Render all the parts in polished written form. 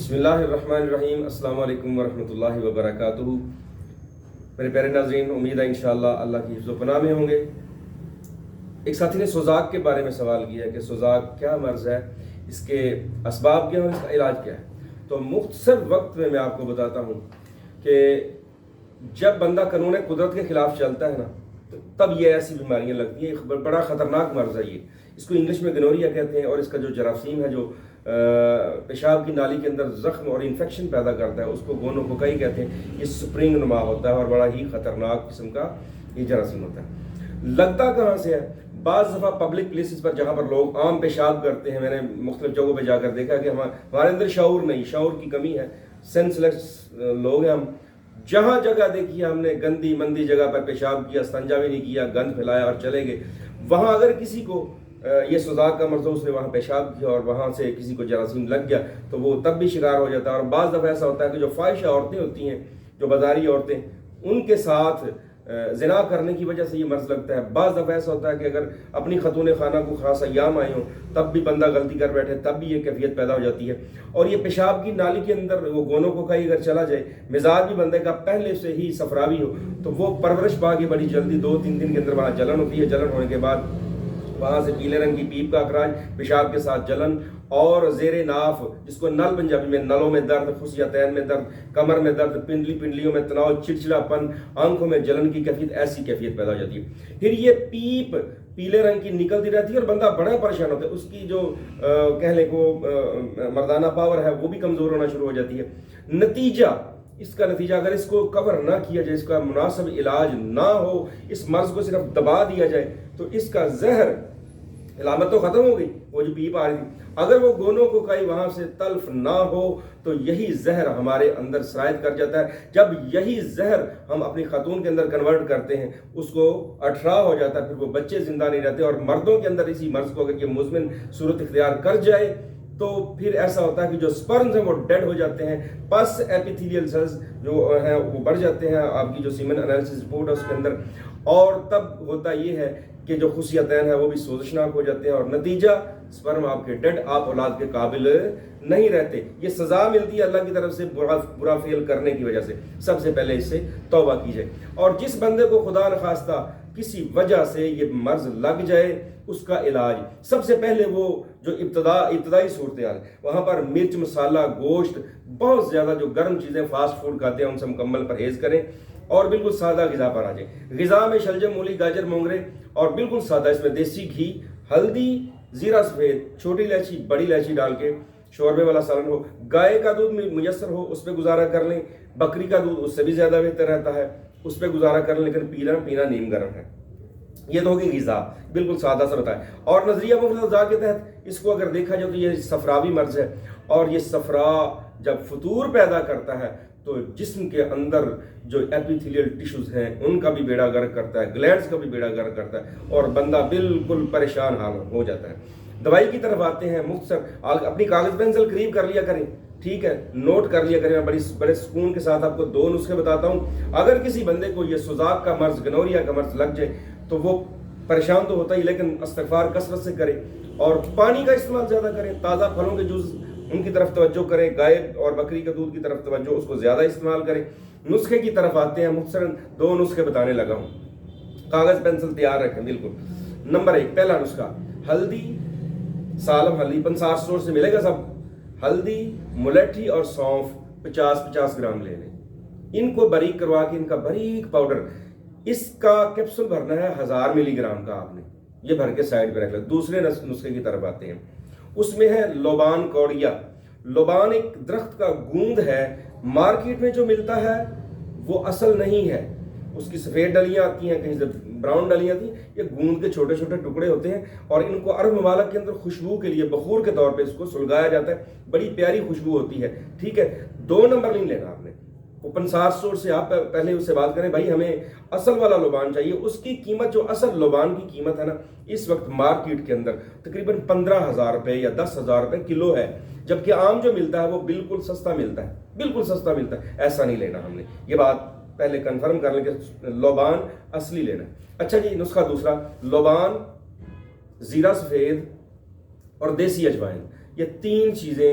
بسم اللہ الرحمن الرحیم۔ السلام علیکم ورحمۃ اللہ وبرکاتہ۔ میرے پیارے ناظرین، امید ہے انشاءاللہ اللہ کی حفظ و پناہ میں ہوں گے۔ ایک ساتھی نے سوزاک کے بارے میں سوال کیا کہ سوزاک کیا مرض ہے، اس کے اسباب کیا ہیں اور اس کا علاج کیا ہے۔ تو مختصر وقت میں آپ کو بتاتا ہوں کہ جب بندہ قانون قدرت کے خلاف چلتا ہے نا، تب یہ ایسی بیماریاں لگتی ہیں۔ ایک بڑا خطرناک مرض ہے یہ، اس کو انگلش میں گنوریا کہتے ہیں، اور اس کا جو جراثیم ہے جو پیشاب کی نالی کے اندر زخم اور انفیکشن پیدا کرتا ہے، اس کو گونوکوکائی کہتے ہیں۔ یہ سپرنگ نما ہوتا ہے اور بڑا ہی خطرناک قسم کا یہ جراثیم ہوتا ہے۔ لگتا کہاں سے ہے؟ بعض دفعہ پبلک پلیسز پر جہاں پر لوگ عام پیشاب کرتے ہیں، میں نے مختلف جگہوں پہ جا کر دیکھا کہ ہمارے اندر شعور نہیں، شعور کی کمی ہے، سینس لیس لوگ ہیں ہم۔ جہاں جگہ دیکھی ہم نے گندی مندی جگہ پر پیشاب کیا، استنجا بھی نہیں کیا، گند پھیلایا اور چلے گئے۔ وہاں اگر کسی کو یہ سوزاک کا مرض ہو، اس نے وہاں پیشاب کیا اور وہاں سے کسی کو جراثیم لگ گیا تو وہ تب بھی شکار ہو جاتا ہے۔ اور بعض دفعہ ایسا ہوتا ہے کہ جو فاحشہ عورتیں ہوتی ہیں، جو بازاری عورتیں، ان کے ساتھ زنا کرنے کی وجہ سے یہ مرض لگتا ہے۔ بعض دفعہ ایسا ہوتا ہے کہ اگر اپنی خاتون خانہ کو خاص ایام آئے ہوں تب بھی بندہ غلطی کر بیٹھے، تب بھی یہ کیفیت پیدا ہو جاتی ہے۔ اور یہ پیشاب کی نالی کے اندر وہ گونوکوکائی اگر چلا جائے، مزاج بھی بندے کا پہلے سے ہی صفراوی ہو، تو وہ پرورش پا کے بڑی جلدی 2-3 دن کے اندر وہاں جلن ہوتی ہے۔ جلن ہونے کے بعد وہاں سے پیلے رنگ کی پیپ کا اخراج، پیشاب کے ساتھ جلن، اور زیر ناف جس کو نل پنجابی میں، نلوں میں درد، خصیتین میں درد، کمر میں درد، پنڈلیوں میں تناؤ، چڑچڑا پن، آنکھوں میں جلن کی کیفیت، ایسی کیفیت پیدا ہو جاتی ہے۔ پھر یہ پیپ پیلے رنگ کی نکلتی رہتی ہے اور بندہ بڑا پریشان ہوتا ہے۔ اس کی جو کہہ لیں کو مردانہ پاور ہے وہ بھی کمزور ہونا شروع ہو جاتی ہے۔ اس کا نتیجہ اگر اس کو کور نہ کیا جائے، اس کا مناسب علاج نہ ہو، اس مرض کو صرف دبا دیا جائے، تو اس کا زہر، علامت تو ختم ہو گئی، وہ جو پیپ آ رہی تھی، اگر وہ گونوکوکائی وہاں سے تلف نہ ہو تو یہی زہر ہمارے اندر سرایت کر جاتا ہے۔ جب یہی زہر ہم اپنی خاتون کے اندر کنورٹ کرتے ہیں، اس کو اٹھرا ہو جاتا ہے، پھر وہ بچے زندہ نہیں رہتے۔ اور مردوں کے اندر اسی مرض کو اگر یہ مزمن صورت اختیار کر جائے تو پھر ایسا ہوتا ہے کہ جو سپرمز ہیں وہ ڈیڈ ہو جاتے ہیں، پس ایپیتھیلیل سیلز جو ہیں وہ بڑھ جاتے ہیں، آپ کی جو سیمن انالیسس رپورٹ ہے اس کے اندر، اور تب ہوتا یہ ہے کہ جو خصیتین ہیں وہ بھی سوزشناک ہو جاتے ہیں، اور نتیجہ سپرم آپ کے ڈیڈ، آپ اولاد کے قابل نہیں رہتے۔ یہ سزا ملتی ہے اللہ کی طرف سے برا فعل کرنے کی وجہ سے۔ سب سے پہلے اس سے توبہ کی جائے۔ اور جس بندے کو خدا نخواستہ کسی وجہ سے یہ مرض لگ جائے، اس کا علاج سب سے پہلے وہ جو ابتدائی صورتحال ہے، وہاں پر مرچ، مسالہ، گوشت، بہت زیادہ جو گرم چیزیں فاسٹ فوڈ کھاتے ہیں ان سے مکمل پرہیز کریں اور بالکل سادہ غذا پر آ جائیں۔ غذا میں شلجم، مولی، گاجر، مونگرے، اور بالکل سادہ، اس میں دیسی گھی، ہلدی، زیرہ سفید، چھوٹی الائچی، بڑی الائچی ڈال کے شوربے والا سالن ہو۔ گائے کا دودھ میسر ہو اس پہ گزارا کر لیں، بکری کا دودھ اس سے بھی زیادہ بہتر رہتا ہے، اس پہ گزارا کر لیں، لیکن پینا نیم گرم ہے۔ یہ تو ہوگی غذا، بالکل سادہ سا ہوتا ہے۔ اور نظریہ مفید اجزاء کے تحت اس کو اگر دیکھا جائے تو یہ صفراوی مرض ہے، اور یہ صفرا جب فطور پیدا کرتا ہے تو جسم کے اندر جو ایپیتھیلیل ٹیشوز ہیں ان کا بھی بیڑا گرک کرتا ہے، گلینڈز کا بھی بیڑا گرک کرتا ہے، اور بندہ بالکل پریشان حال ہو جاتا ہے۔ دوائی کی طرف آتے ہیں۔ مختصر اپنی کاغذ پینسل قریب کر لیا کریں، ٹھیک ہے، نوٹ کر لیا کریں۔ میں بڑے سکون کے ساتھ آپ کو 2 نسخے بتاتا ہوں۔ اگر کسی بندے کو یہ سوزاک کا مرض، گنوریا کا مرض لگ جائے تو وہ پریشان تو ہوتا ہی، لیکن استغفار کثرت سے کرے، اور پانی کا استعمال زیادہ کریں، تازہ پھلوں کے جوس ان کی طرف توجہ کریں، گائے اور بکری کے دودھ کی طرف توجہ، اس کو زیادہ استعمال کریں۔ نسخے کی طرف آتے ہیں۔ مختصراً 2 نسخے بتانے لگا ہوں، کاغذ پینسل تیار رکھیں بالکل۔ نمبر 1، پہلا نسخہ، ہلدی، سالم ہلدی 50 اسٹور سے ملے گا سب۔ ہلدی، ملیٹھی اور سونف 50 گرام لے لیں۔ ان کو باریک کروا کے، ان کا باریک پاؤڈر، اس کا کیپسول بھرنا ہے 1000 ملی گرام کا، آپ نے یہ بھر کے سائڈ پہ رکھ لیں۔ دوسرے نسخے کی طرف آتے ہیں۔ اس میں ہے لوبان کوڑیا۔ لوبان ایک درخت کا گوند ہے، مارکیٹ میں جو ملتا ہے وہ اصل نہیں ہے، اس کی سفید ڈلیاں آتی ہیں، کہیں سے براؤن ڈلیاں آتی ہیں، یہ گوند کے چھوٹے چھوٹے ٹکڑے ہوتے ہیں، اور ان کو عرب ممالک کے اندر خوشبو کے لیے بخور کے طور پہ اس کو سلگایا جاتا ہے، بڑی پیاری خوشبو ہوتی ہے، ٹھیک ہے۔ 2 نمبر نہیں لینا آپ نے، وہ 50 اسٹور سے آپ پہلے اس سے بات کریں، بھائی ہمیں اصل والا لوبان چاہیے۔ اس کی قیمت، جو اصل لوبان کی قیمت ہے نا، اس وقت مارکیٹ کے اندر تقریباً 15,000 روپے یا 10,000 روپے کلو ہے، جبکہ عام جو ملتا ہے وہ بالکل سستا ملتا ہے، بالکل سستا ملتا ہے۔ ایسا نہیں لینا ہم نے، یہ بات پہلے کنفرم کر لیں کہ لوبان اصلی لینا ہے۔ اچھا جی، نسخہ دوسرا، لوبان، زیرہ سفید اور دیسی اجوائن، یہ 3 چیزیں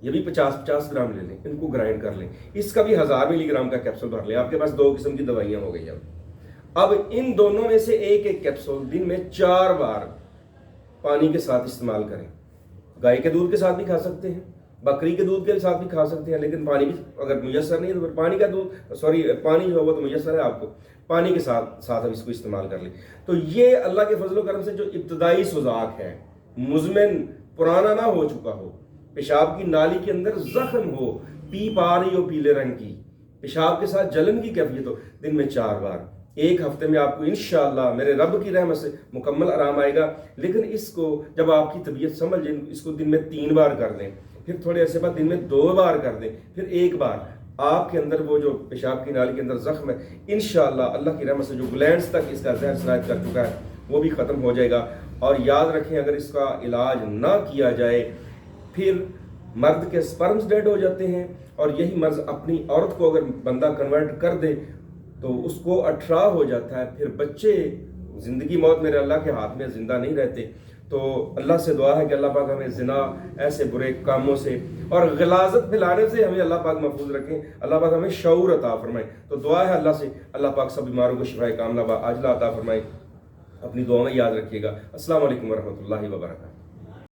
یہ بھی 50-50 گرام لے لیں، ان کو گرائنڈ کر لیں، اس کا بھی 1000 ملی گرام کا کیپسول بھر لیں. آپ کے پاس 2 قسم کی دوائیاں ہو گئی. اب ان دونوں میں سے ایک ایک کیپسول دن میں 4 بار پانی کے ساتھ استعمال کریں. گائے کے دودھ کے ساتھ بھی کھا سکتے ہیں، بکری کے دودھ کے ساتھ بھی کھا سکتے ہیں، لیکن پانی بھی اگر میسر نہیں ہے تو پھر پانی جو ہے وہ تو میسر ہے آپ کو، پانی کے ساتھ ہم اس کو استعمال کر لیں. تو یہ اللہ کے فضل و کرم سے جو ابتدائی سوزاک ہے، مزمن پرانا نہ ہو چکا ہو، پیشاب کی نالی کے اندر زخم ہو، پیپ آ رہی ہو پیلے رنگ کی، پیشاب کے ساتھ جلن کی کیفیت ہو، دن میں 4 بار، ایک ہفتے میں آپ کو انشاءاللہ میرے رب کی رحمت سے مکمل آرام آئے گا. لیکن اس کو جب آپ کی طبیعت سمجھ جائے اس کو دن میں 3 بار کر دیں، پھر تھوڑے عرصے بعد دن میں 2 بار کر دیں، پھر 1 بار. آپ کے اندر وہ جو پیشاب کی نالی کے اندر زخم ہے انشاءاللہ اللہ کی رحمت سے جو گلینڈز تک اس کا زہر سرایت کر چکا ہے وہ بھی ختم ہو جائے گا. اور یاد رکھیں اگر اس کا علاج نہ کیا جائے پھر مرد کے سپرمز ڈیڈ ہو جاتے ہیں، اور یہی مرض اپنی عورت کو اگر بندہ کنورٹ کر دے تو اس کو اٹھرا ہو جاتا ہے، پھر بچے زندگی موت میرے اللہ کے ہاتھ میں زندہ نہیں رہتے. تو اللہ سے دعا ہے کہ اللہ پاک ہمیں زنا ایسے برے کاموں سے اور غلاظت پھیلانے سے ہمیں اللہ پاک محفوظ رکھیں، اللہ پاک ہمیں شعور عطا فرمائے. تو دعا ہے اللہ سے اللہ پاک سب بیماروں کو شفائے کاملہ و عاجلہ عطا فرمائے. اپنی دعا میں یاد رکھیے گا. السلام علیکم ورحمۃ اللہ وبرکاتہ.